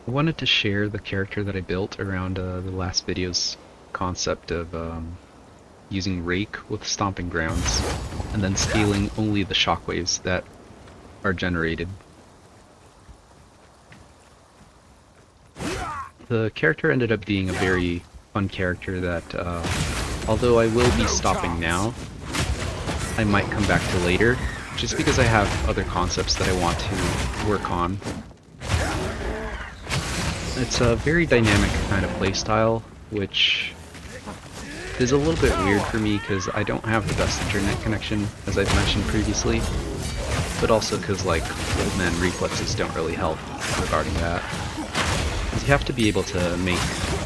I wanted to share the character that I built around the last video's concept of using Rake with Stomping Grounds, and then scaling only the shockwaves that are generated. The character ended up being a very fun character that, although I will be stopping now, I might come back to later, just because I have other concepts that I want to work on. It's a very dynamic kind of playstyle, which is a little bit weird for me because I don't have the best internet connection, as I've mentioned previously, but also because, like, old man reflexes don't really help regarding that. You have to be able to make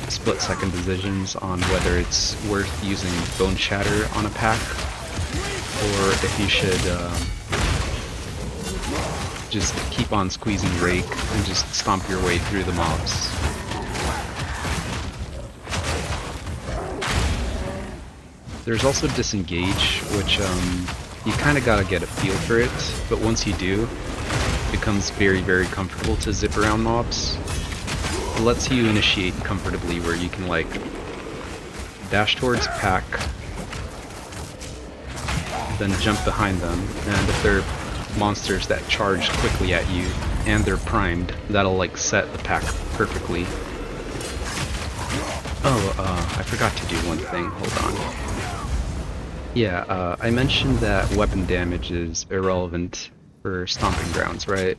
split-second decisions on whether it's worth using Bone Shatter on a pack, or if you should just keep on squeezing Rake and just stomp your way through the mobs. There's also Disengage, which you kind of gotta get a feel for it, but once you do, it becomes very, very comfortable to zip around mobs. It lets you initiate comfortably where you can, like, dash towards a pack, then jump behind them, and if they're monsters that charge quickly at you and they're primed, that'll, like, set the pack perfectly. Oh, I forgot to do one thing, hold on. Yeah, I mentioned that weapon damage is irrelevant for Stomping Grounds, right?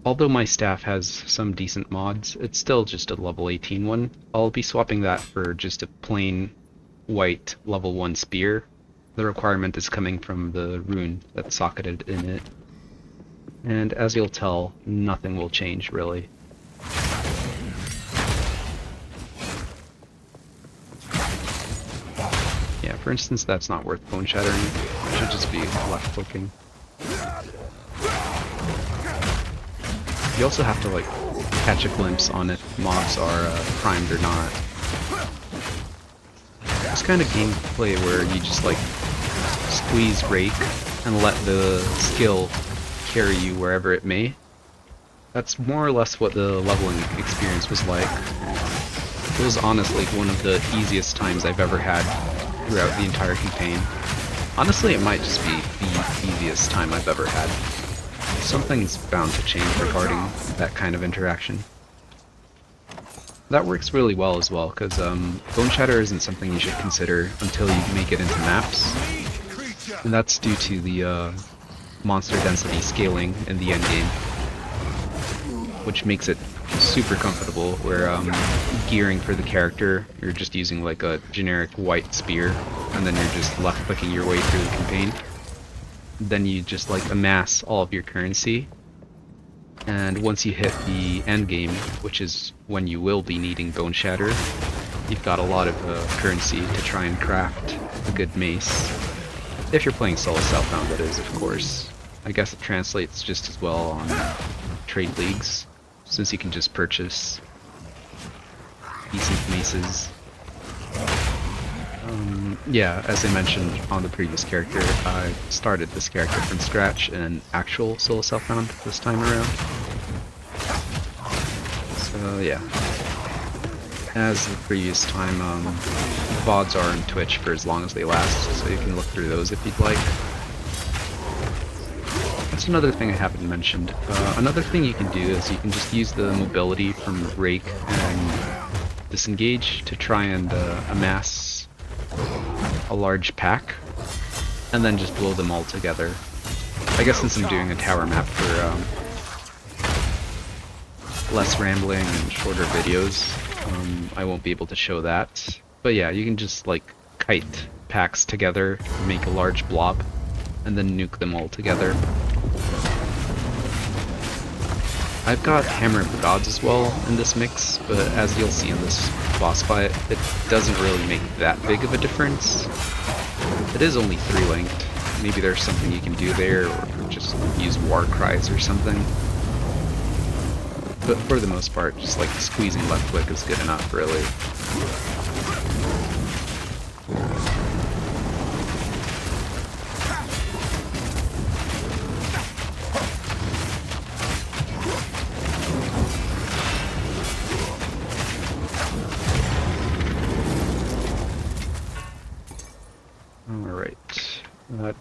Although my staff has some decent mods, it's still just a level 18 one. I'll be swapping that for just a plain white level 1 spear. The requirement is coming from the rune that's socketed in it. And as you'll tell, nothing will change, really. Yeah, for instance, that's not worth bone shattering. It should just be left clicking. You also have to, like, catch a glimpse on if mobs are primed or not. This kind of gameplay where you just, like, squeeze Rake and let the skill carry you wherever it may. That's more or less what the leveling experience was like. It was honestly one of the easiest times I've ever had throughout the entire campaign. Honestly, it might just be the easiest time I've ever had. Something's bound to change regarding that kind of interaction. That works really well as well, because Bone Shatter isn't something you should consider until you make it into maps. And that's due to the monster density scaling in the endgame, which makes it super comfortable, where gearing for the character, you're just using like a generic white spear, and then you're just left clicking your way through the campaign. Then you just, like, amass all of your currency, and once you hit the end game, which is when you will be needing Bone Shatter, you've got a lot of currency to try and craft a good mace. If you're playing solo Southbound, that is, of course. I guess it translates just as well on trade leagues, since you can just purchase decent maces. Yeah, as I mentioned on the previous character, I started this character from scratch in actual solo Southbound this time around. So yeah. As the previous time, VODs are on Twitch for as long as they last, so you can look through those if you'd like. That's another thing I haven't mentioned. Another thing you can do is you can just use the mobility from Rake and Disengage to try and amass a large pack, and then just blow them all together. I guess since I'm doing a tower map for less rambling and shorter videos, I won't be able to show that. But yeah, you can just, like, kite packs together, make a large blob, and then nuke them all together. I've got Hammer of the Gods as well in this mix, but as you'll see in this boss fight, it doesn't really make that big of a difference. It is only 3-linked. Maybe there's something you can do there, or just use War Cries or something. But for the most part, just, like, squeezing left click is good enough, really.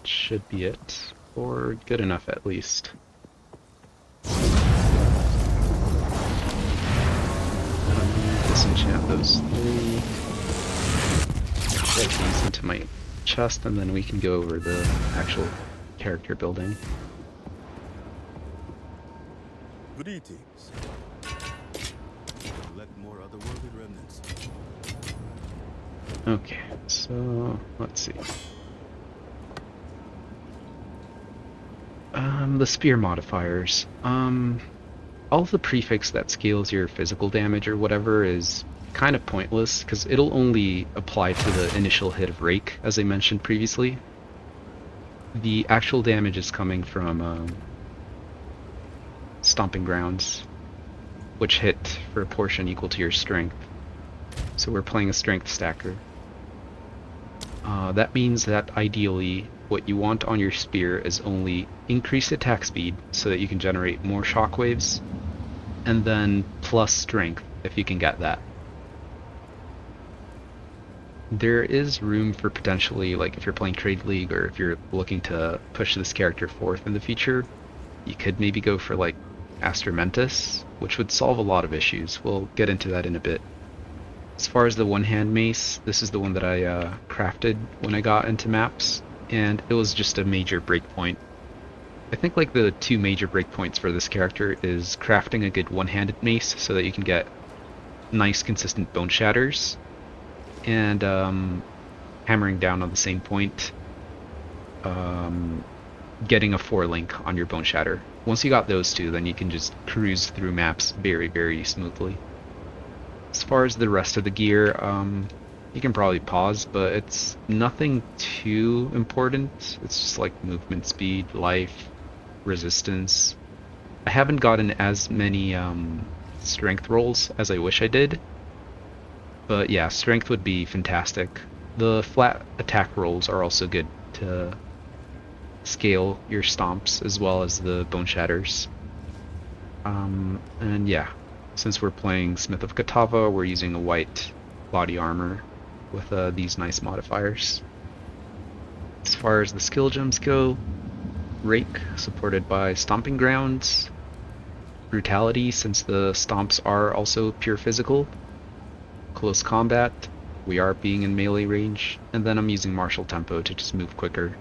should be it, or good enough at least. Disenchant those 3. Get these into my chest, and then we can go over the actual character building. Greetings. Let more otherworldly remnants. Okay, so let's see. The spear modifiers. All the prefix that scales your physical damage or whatever is kind of pointless, because it'll only apply to the initial hit of Rake, as I mentioned previously. The actual damage is coming from Stomping Grounds, which hit for a portion equal to your strength. So we're playing a strength stacker. That means that ideally what you want on your spear is only increased attack speed so that you can generate more shockwaves, and then plus strength if you can get that. There is room for potentially, like if you're playing Trade League or if you're looking to push this character forth in the future, you could maybe go for like Astramentus, which would solve a lot of issues. We'll get into that in a bit. As far as the one-hand mace, this is the one that I crafted when I got into maps, and it was just a major breakpoint. I think like the 2 major breakpoints for this character is crafting a good one-handed mace so that you can get nice consistent bone shatters, and hammering down on the same point, getting a 4-link on your bone shatter. Once you got those 2, then you can just cruise through maps very, very smoothly. As far as the rest of the gear, you can probably pause, but it's nothing too important. It's just like movement speed, life, resistance. I haven't gotten as many strength rolls as I wish I did, but yeah, strength would be fantastic. The flat attack rolls are also good to scale your stomps as well as the bone shatters. And yeah, since we're playing Smith of Kitava, we're using a white body armor with these nice modifiers. As far as the skill gems go, Rake, supported by Stomping Grounds, Brutality, since the stomps are also pure physical, Close Combat, we are being in melee range, and then I'm using Martial Tempo to just move quicker.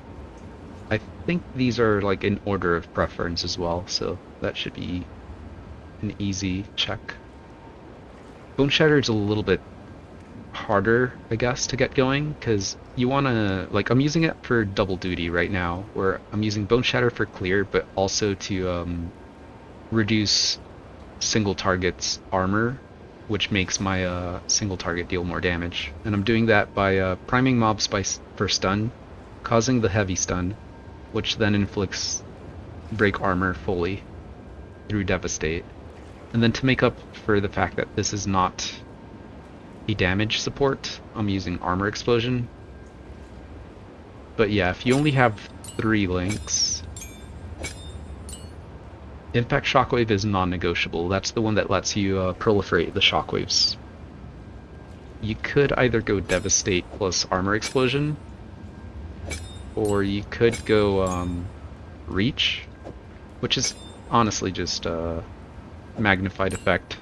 I think these are like in order of preference as well, so that should be an easy check. Bone Shatter is a little bit harder, I guess, to get going, because you want to, like, I'm using it for double duty right now, where I'm using Bone Shatter for clear, but also to reduce single target's armor, which makes my single target deal more damage. And I'm doing that by priming mobs for stun, causing the heavy stun, which then inflicts break armor fully through Devastate. And then to make up for the fact that this is not a damage support, I'm using Armor Explosion. But yeah, if you only have 3 links, Impact Shockwave is non-negotiable. That's the one that lets you proliferate the shockwaves. You could either go Devastate plus Armor Explosion, or you could go Reach, which is honestly just magnified effect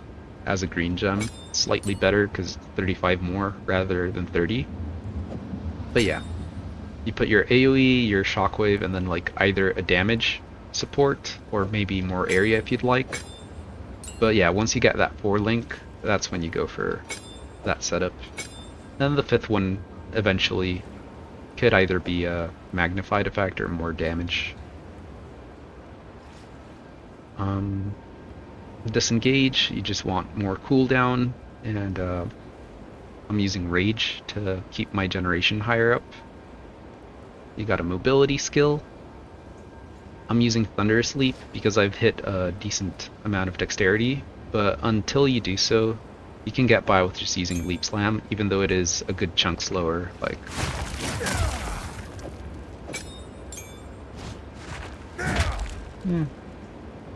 as a green gem. Slightly better because 35 more rather than 30. But yeah, you put your AoE, your shockwave, and then like either a damage support or maybe more area if you'd like. But yeah, once you get that 4-link, that's when you go for that setup. Then the 5th one eventually could either be a magnified effect or more damage. Disengage, you just want more cooldown, and I'm using Rage to keep my generation higher up. You got a mobility skill. I'm using Thunderous Leap because I've hit a decent amount of dexterity, but until you do so, you can get by with just using Leap Slam, even though it is a good chunk slower. Like,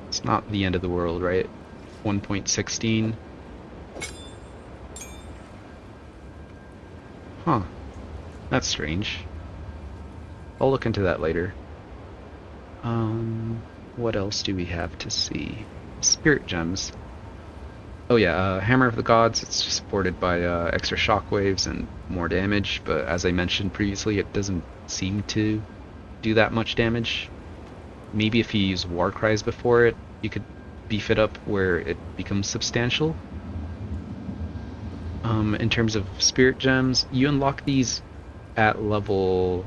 it's not the end of the world, right? 1.16. Huh. That's strange. I'll look into that later. What else do we have to see? Spirit gems. Oh yeah, Hammer of the Gods, it's supported by extra shockwaves and more damage, but as I mentioned previously, it doesn't seem to do that much damage. Maybe if you use War Cries before it, you could beef it up where it becomes substantial. In terms of Spirit Gems, you unlock these at level...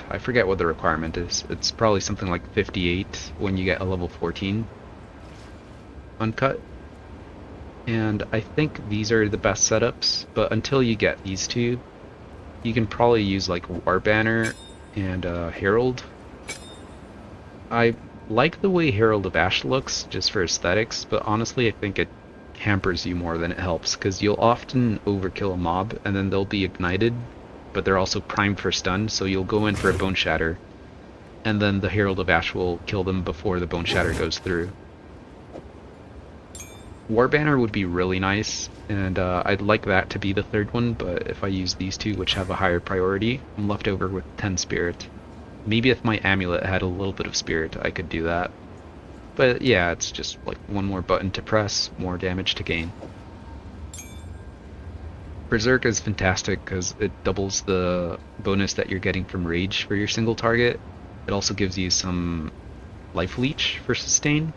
I forget what the requirement is. It's probably something like 58 when you get a level 14 uncut. And I think these are the best setups, but until you get these two, you can probably use like War Banner and Herald. I like the way Herald of Ash looks just for aesthetics, but honestly I think it hampers you more than it helps, because you'll often overkill a mob and then they'll be ignited, but they're also primed for stun, so you'll go in for a Bone Shatter, and then the Herald of Ash will kill them before the Bone Shatter goes through. War Banner would be really nice, and I'd like that to be the third one, but if I use these two, which have a higher priority, I'm left over with 10 Spirit. Maybe if my Amulet had a little bit of Spirit, I could do that. But yeah, it's just like one more button to press, more damage to gain. Berserk is fantastic because it doubles the bonus that you're getting from Rage for your single target. It also gives you some Life Leech for sustain.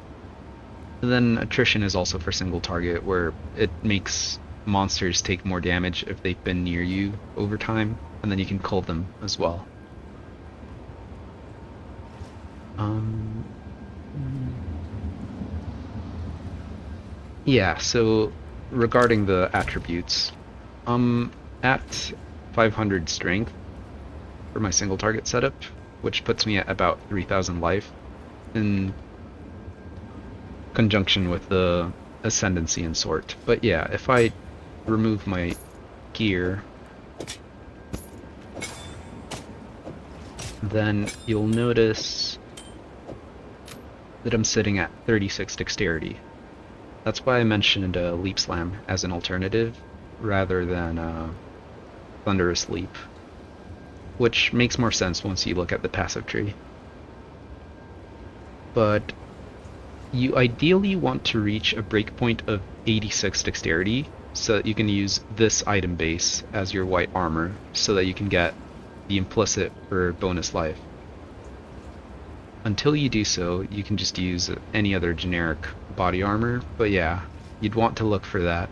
And then Attrition is also for single target, where it makes monsters take more damage if they've been near you over time, and then you can cull them as well. Yeah, so regarding the attributes, at 500 strength for my single target setup, which puts me at about 3000 life, in conjunction with the ascendancy and sort. But yeah, if I remove my gear, then you'll notice that I'm sitting at 36 dexterity. That's why I mentioned Leap Slam as an alternative rather than Thunderous Leap, which makes more sense once you look at the passive tree. But you ideally want to reach a breakpoint of 86 dexterity so that you can use this item base as your white armor so that you can get the implicit for bonus life. Until you do so, you can just use any other generic body armor, but yeah, you'd want to look for that.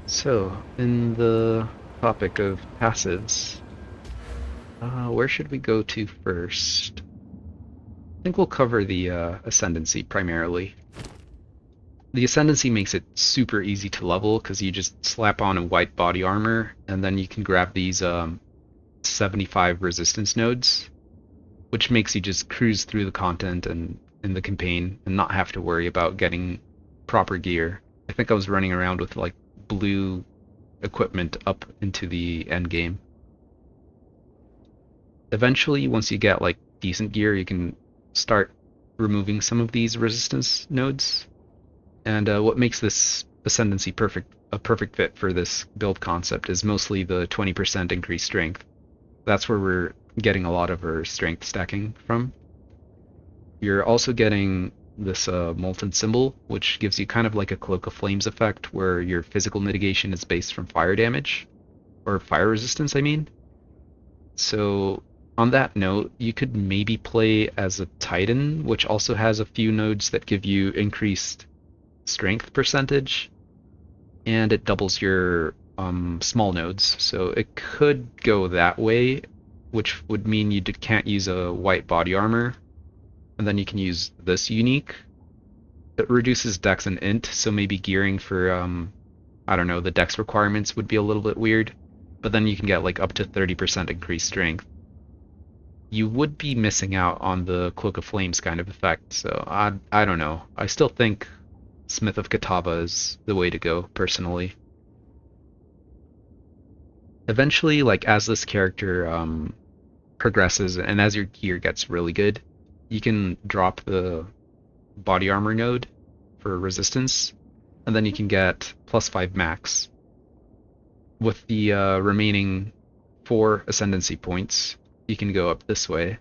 So, in the topic of passives, where should we go to first? I think we'll cover the Ascendancy primarily. The Ascendancy makes it super easy to level because you just slap on a white body armor and then you can grab these 75 resistance nodes, which makes you just cruise through the content and in the campaign and not have to worry about getting proper gear. I think I was running around with like blue equipment up into the end game. Eventually, once you get like decent gear, you can start removing some of these resistance nodes. And what makes this Ascendancy a perfect fit for this build concept is mostly the 20% increased strength. That's where we're getting a lot of our strength stacking from. You're also getting this Molten Symbol, which gives you kind of like a Cloak of Flames effect, where your physical mitigation is based from fire damage, or fire resistance, I mean. So on that note, you could maybe play as a Titan, which also has a few nodes that give you increased strength percentage, and it doubles your small nodes. So it could go that way, which would mean you can't use a white body armor, and then you can use this unique. It reduces dex and int, so maybe gearing for I don't know, the dex requirements would be a little bit weird, but then you can get like up to 30% increased strength. You would be missing out on the Cloak of Flames kind of effect, so I don't know. I still think Smith of Kitava is the way to go, personally. Eventually, like as this character progresses and as your gear gets really good, you can drop the body armor node for resistance, and then you can get +5 max. With the remaining 4 ascendancy points, you can go up this way.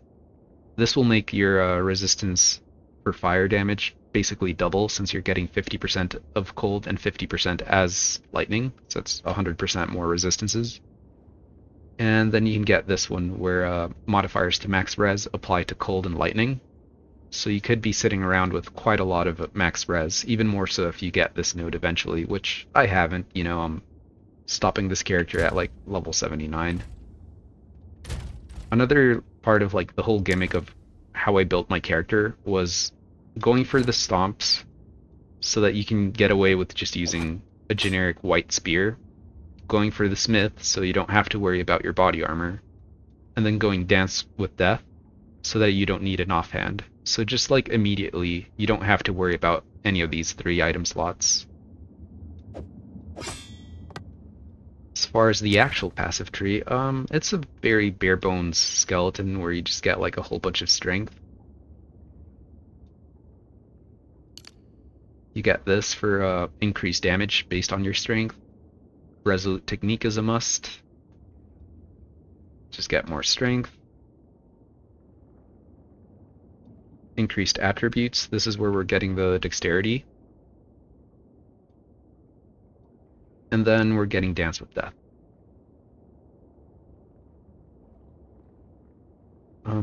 This will make your resistance for fire damage basically double, since you're getting 50% of cold and 50% as lightning, so it's 100% more resistances. And then you can get this one where modifiers to max res apply to cold and lightning. So you could be sitting around with quite a lot of max res, even more so if you get this node eventually, which I haven't. I'm stopping this character at like level 79. Another part of like the whole gimmick of how I built my character was going for the stomps so that you can get away with just using a generic white spear, going for the smith so you don't have to worry about your body armor, and then going dance with death so that you don't need an offhand. So just like immediately, you don't have to worry about any of these 3 item slots. As far as the actual passive tree, it's a very bare bones skeleton where you just get like a whole bunch of strength. You get this for increased damage based on your strength. Resolute technique is a must. Just get more strength. Increased attributes, this is where we're getting the dexterity. And then we're getting dance with death. Let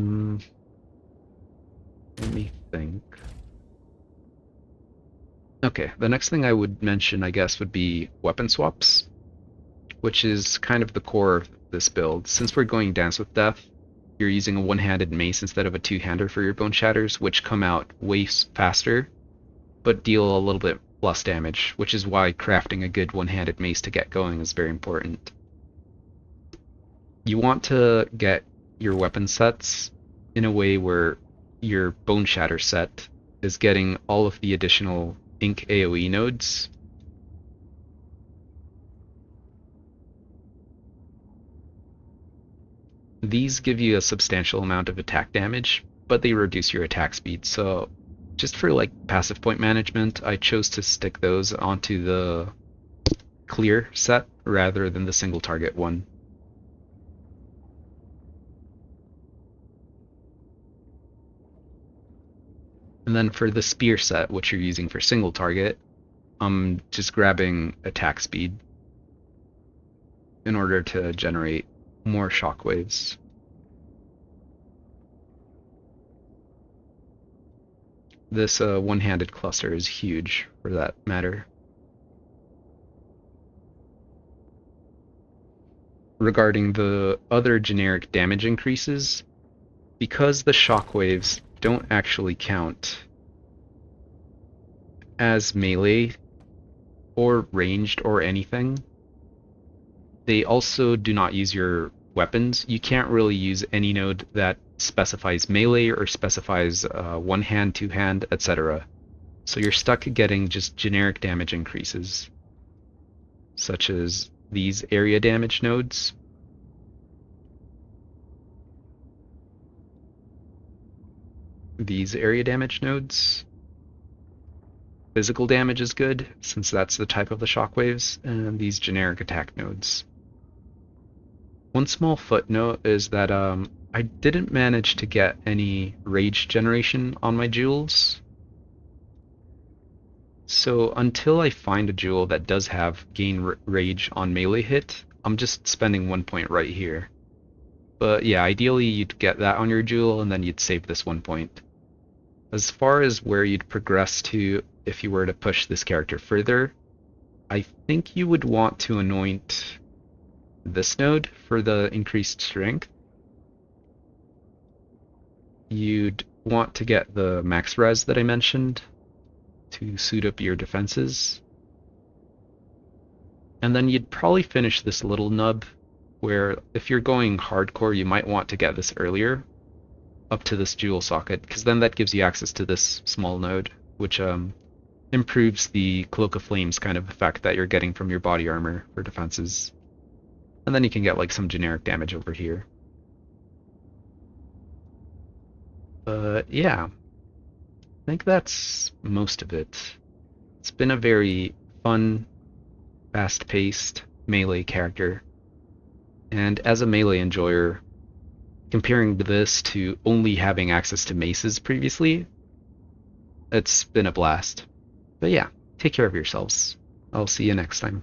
me think. Okay, the next thing I would mention, I guess, would be weapon swaps, which is kind of the core of this build. Since we're going dance with death, you're using a one-handed mace instead of a two-hander for your bone shatters, which come out way faster, but deal a little bit less damage, which is why crafting a good one-handed mace to get going is very important. You want to get your weapon sets in a way where your bone shatter set is getting all of the additional ink AoE nodes. These give you a substantial amount of attack damage, but they reduce your attack speed, so just for like passive point management, I chose to stick those onto the clear set rather than the single target one. And then for the spear set, which you're using for single target, I'm just grabbing attack speed in order to generate more shockwaves. This one-handed cluster is huge for that matter. Regarding the other generic damage increases, because the shockwaves don't actually count as melee or ranged or anything, they also do not use your weapons. You can't really use any node that specifies melee or specifies one hand, two hand, etc. So you're stuck getting just generic damage increases, such as these area damage nodes. These area damage nodes. Physical damage is good, since that's the type of the shockwaves, and these generic attack nodes. One small footnote is that I didn't manage to get any rage generation on my jewels. So until I find a jewel that does have gain rage on melee hit, I'm just spending 1 point right here. But yeah, ideally you'd get that on your jewel and then you'd save this 1 point. As far as where you'd progress to if you were to push this character further, I think you would want to anoint this node for the increased strength. You'd want to get the max res that I mentioned to suit up your defenses. And then you'd probably finish this little nub where if you're going hardcore, you might want to get this earlier up to this jewel socket, because then that gives you access to this small node, which improves the Cloak of Flames kind of effect that you're getting from your body armor for defenses. And then you can get like some generic damage over here. But yeah, I think that's most of it. It's been a very fun, fast-paced melee character. And as a melee enjoyer, comparing this to only having access to maces previously, it's been a blast. But yeah, take care of yourselves. I'll see you next time.